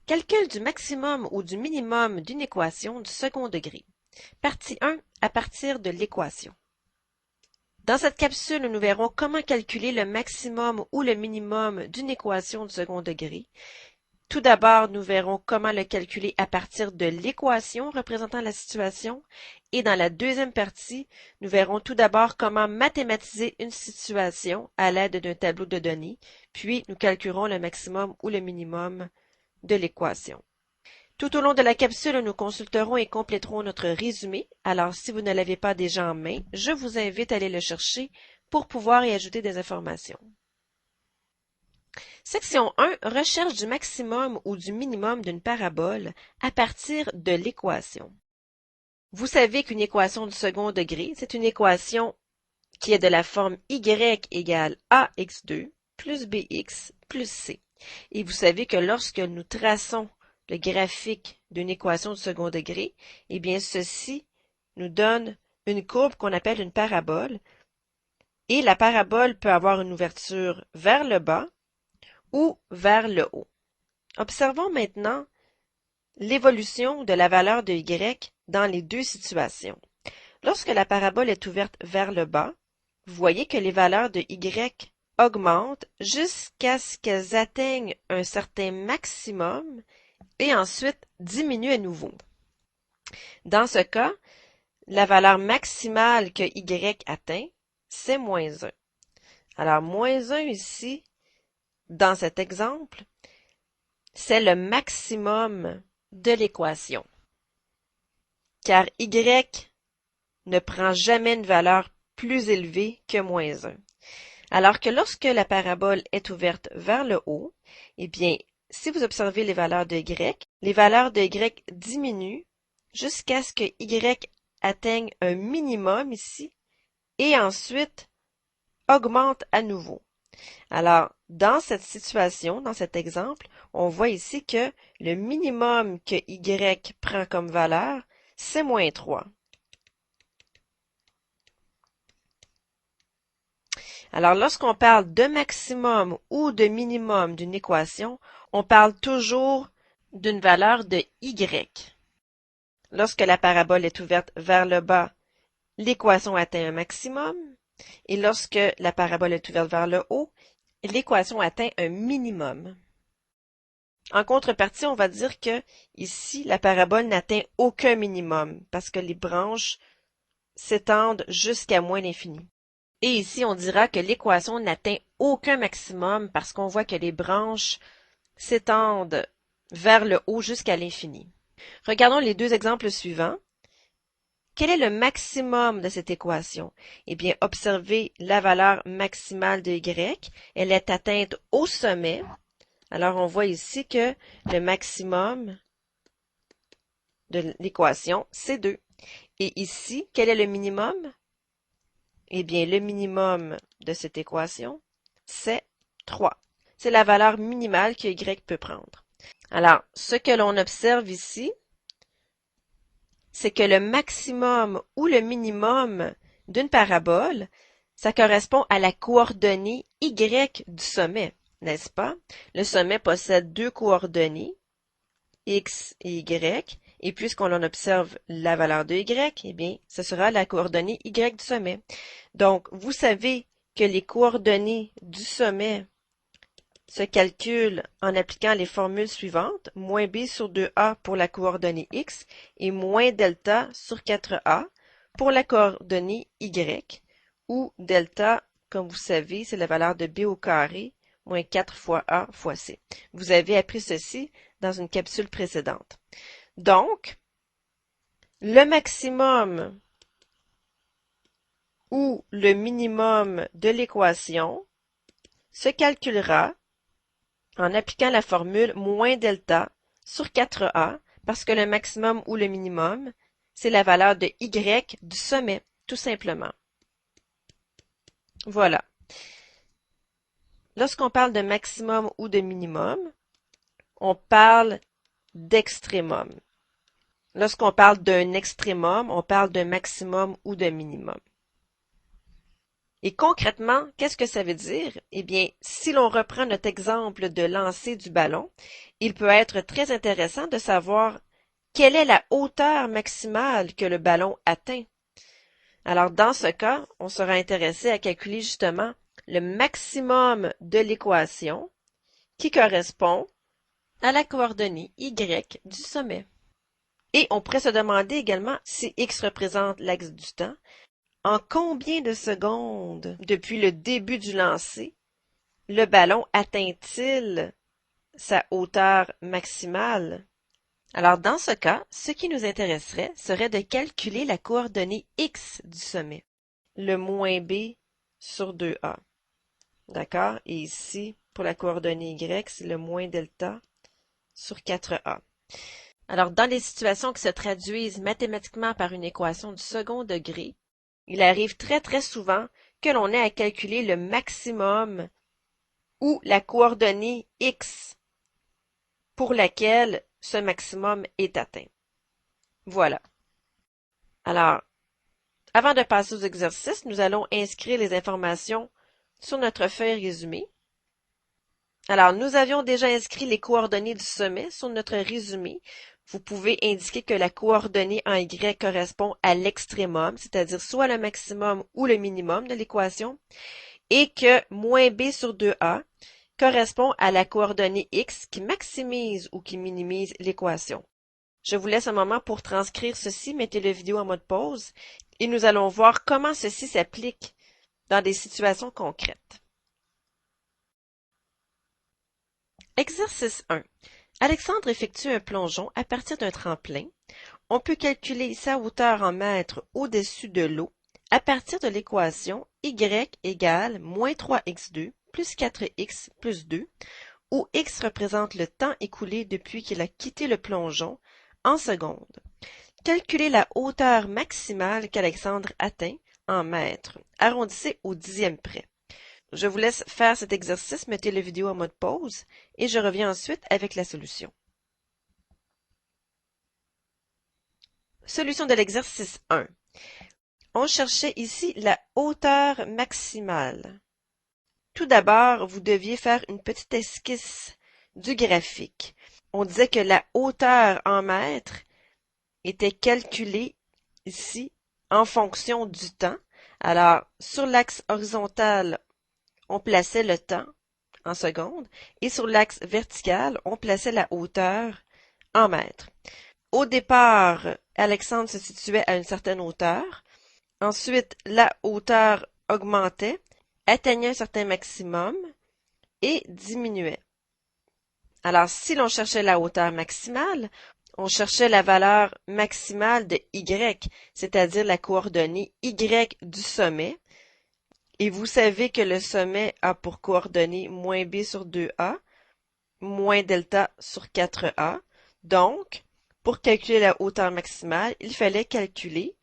Calcul du maximum ou du minimum d'une équation du second degré. Partie 1 à partir de l'équation. Dans cette capsule, nous verrons comment calculer le maximum ou le minimum d'une équation du second degré. Tout d'abord, nous verrons comment le calculer à partir de l'équation représentant la situation. Et dans la deuxième partie, nous verrons tout d'abord comment mathématiser une situation à l'aide d'un tableau de données, puis nous calculerons le maximum ou le minimum de l'équation. Tout au long de la capsule, nous consulterons et compléterons notre résumé. Alors, si vous ne l'avez pas déjà en main, je vous invite à aller le chercher pour pouvoir y ajouter des informations. Section 1. Recherche du maximum ou du minimum d'une parabole à partir de l'équation. Vous savez qu'une équation du second degré, c'est une équation qui est de la forme y égale ax2 plus bx plus c. Et vous savez que lorsque nous traçons le graphique d'une équation du second degré, eh bien ceci nous donne une courbe qu'on appelle une parabole. Et la parabole peut avoir une ouverture vers le bas ou vers le haut. Observons maintenant l'évolution de la valeur de y dans les deux situations. Lorsque la parabole est ouverte vers le bas, vous voyez que les valeurs de y augmentent jusqu'à ce qu'elles atteignent un certain maximum et ensuite diminuent à nouveau. Dans ce cas, la valeur maximale que y atteint, c'est moins 1. Alors, moins 1 ici, dans cet exemple, c'est le maximum de l'équation, car y ne prend jamais une valeur plus élevée que moins 1. Alors que lorsque la parabole est ouverte vers le haut, eh bien, si vous observez les valeurs de y, les valeurs de y diminuent jusqu'à ce que y atteigne un minimum ici et ensuite augmente à nouveau. Alors, dans cette situation, dans cet exemple, on voit ici que le minimum que y prend comme valeur, c'est moins 3. Alors, lorsqu'on parle de maximum ou de minimum d'une équation, on parle toujours d'une valeur de y. Lorsque la parabole est ouverte vers le bas, l'équation atteint un maximum, et lorsque la parabole est ouverte vers le haut, l'équation atteint un minimum. En contrepartie, on va dire que ici, la parabole n'atteint aucun minimum parce que les branches s'étendent jusqu'à moins l'infini. Et ici, on dira que l'équation n'atteint aucun maximum parce qu'on voit que les branches s'étendent vers le haut jusqu'à l'infini. Regardons les deux exemples suivants. Quel est le maximum de cette équation? Eh bien, observez la valeur maximale de y. Elle est atteinte au sommet. Alors, on voit ici que le maximum de l'équation, c'est 2. Et ici, quel est le minimum? Eh bien, le minimum de cette équation, c'est 3. C'est la valeur minimale que y peut prendre. Alors, ce que l'on observe ici, c'est que le maximum ou le minimum d'une parabole, ça correspond à la coordonnée y du sommet, n'est-ce pas? Le sommet possède deux coordonnées, x et y, et puisqu'on en observe la valeur de y, eh bien, ce sera la coordonnée y du sommet. Donc, vous savez que les coordonnées du sommet se calculent en appliquant les formules suivantes, moins b sur 2a pour la coordonnée x et moins delta sur 4a pour la coordonnée y, où delta, comme vous savez, c'est la valeur de b au carré, moins 4 fois a fois c. Vous avez appris ceci dans une capsule précédente. Donc, le maximum ou le minimum de l'équation se calculera en appliquant la formule moins delta sur 4a, parce que le maximum ou le minimum, c'est la valeur de y du sommet, tout simplement. Voilà. Lorsqu'on parle de maximum ou de minimum, on parle d'extrémum. Lorsqu'on parle d'un extrémum, on parle d'un maximum ou d'un minimum. Et concrètement, qu'est-ce que ça veut dire? Eh bien, si l'on reprend notre exemple de lancer du ballon, il peut être très intéressant de savoir quelle est la hauteur maximale que le ballon atteint. Alors, dans ce cas, on sera intéressé à calculer justement le maximum de l'équation qui correspond à la coordonnée y du sommet. Et on pourrait se demander également si x représente l'axe du temps, en combien de secondes depuis le début du lancer le ballon atteint-il sa hauteur maximale? Alors dans ce cas, ce qui nous intéresserait serait de calculer la coordonnée x du sommet, le moins b sur 2a. D'accord? Et ici, pour la coordonnée y, c'est le moins delta sur 4a. Alors, dans les situations qui se traduisent mathématiquement par une équation du second degré, il arrive très très souvent que l'on ait à calculer le maximum ou la coordonnée x pour laquelle ce maximum est atteint. Voilà. Alors, avant de passer aux exercices, nous allons inscrire les informations sur notre feuille résumée. Alors, nous avions déjà inscrit les coordonnées du sommet sur notre résumé. Vous pouvez indiquer que la coordonnée en Y correspond à l'extrémum, c'est-à-dire soit le maximum ou le minimum de l'équation, et que moins b sur 2a correspond à la coordonnée x qui maximise ou qui minimise l'équation. Je vous laisse un moment pour transcrire ceci, mettez la vidéo en mode pause, et nous allons voir comment ceci s'applique dans des situations concrètes. Exercice 1. Alexandre effectue un plongeon à partir d'un tremplin. On peut calculer sa hauteur en mètres au-dessus de l'eau à partir de l'équation y égale moins 3x2 plus 4x plus 2, où x représente le temps écoulé depuis qu'il a quitté le plongeon en secondes. Calculez la hauteur maximale qu'Alexandre atteint en mètres. Arrondissez au dixième près. Je vous laisse faire cet exercice, mettez la vidéo en mode pause et je reviens ensuite avec la solution. Solution de l'exercice 1. On cherchait ici la hauteur maximale. Tout d'abord, vous deviez faire une petite esquisse du graphique. On disait que la hauteur en mètres était calculée ici en fonction du temps. Alors, sur l'axe horizontal, on plaçait le temps en secondes et sur l'axe vertical, on plaçait la hauteur en mètres. Au départ, Alexandre se situait à une certaine hauteur. Ensuite, la hauteur augmentait, atteignait un certain maximum et diminuait. Alors, si l'on cherchait la hauteur maximale, on cherchait la valeur maximale de y, c'est-à-dire la coordonnée y du sommet. Et vous savez que le sommet a pour coordonnée moins b sur 2a, moins delta sur 4a. Donc, pour calculer la hauteur maximale, il fallait calculer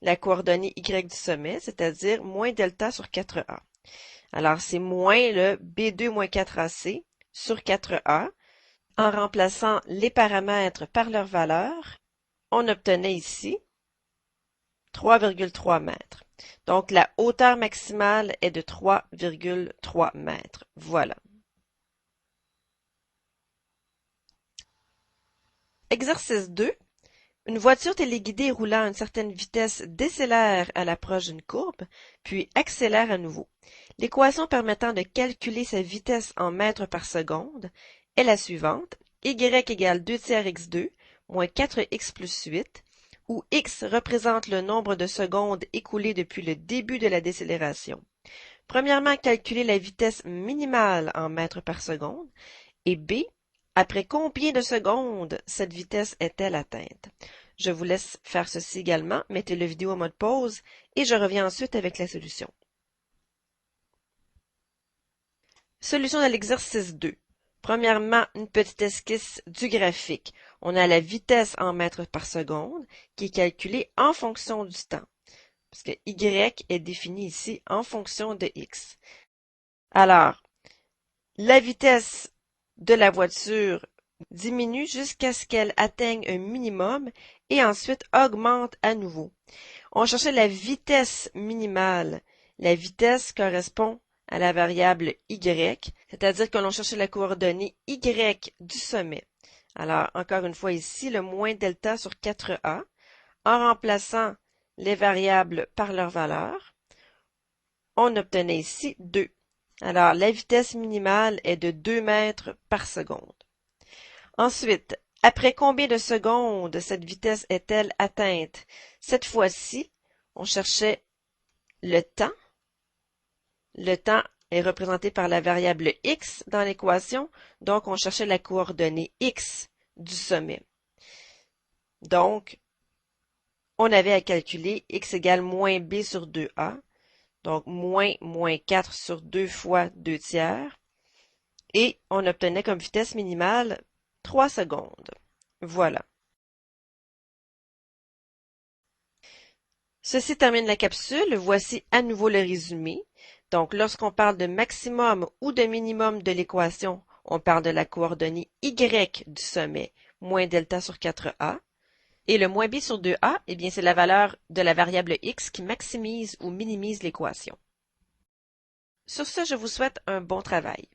la coordonnée y du sommet, c'est-à-dire moins delta sur 4a. Alors, c'est moins le b2 moins 4ac sur 4a. En remplaçant les paramètres par leur valeur, on obtenait ici 3,3 mètres. Donc, la hauteur maximale est de 3,3 mètres. Voilà. Exercice 2. Une voiture téléguidée roulant à une certaine vitesse décélère à l'approche d'une courbe, puis accélère à nouveau. L'équation permettant de calculer sa vitesse en mètres par seconde est la suivante. Y égale 2 tiers x2 moins 4x plus 8, où x représente le nombre de secondes écoulées depuis le début de la décélération. Premièrement, calculer la vitesse minimale en mètres par seconde, et b, après combien de secondes cette vitesse est-elle atteinte? Je vous laisse faire ceci également, mettez la vidéo en mode pause et je reviens ensuite avec la solution. Solution de l'exercice 2. Premièrement, une petite esquisse du graphique. On a la vitesse en mètres par seconde qui est calculée en fonction du temps, parce que y est défini ici en fonction de x. Alors, la vitesse de la voiture diminue jusqu'à ce qu'elle atteigne un minimum et ensuite augmente à nouveau. On cherchait la vitesse minimale La vitesse correspond à la variable y, c'est-à-dire que l'on cherche la coordonnée y du sommet. Alors, encore une fois ici, le moins delta sur 4a, en remplaçant les variables par leur valeur, on obtenait ici 2. Alors, la vitesse minimale est de 2 mètres par seconde. Ensuite, après combien de secondes cette vitesse est-elle atteinte? Cette fois-ci, on cherchait le temps. Le temps est représenté par la variable x dans l'équation, donc on cherchait la coordonnée x du sommet. Donc, on avait à calculer x égale moins b sur 2a, donc moins 4 sur 2 fois 2 tiers, et on obtenait comme vitesse minimale 3 secondes. Voilà. Ceci termine la capsule. Voici à nouveau le résumé. Donc, lorsqu'on parle de maximum ou de minimum de l'équation, on parle de la coordonnée y du sommet, moins delta sur 4a. Et le moins b sur 2a, eh bien, c'est la valeur de la variable x qui maximise ou minimise l'équation. Sur ce, je vous souhaite un bon travail.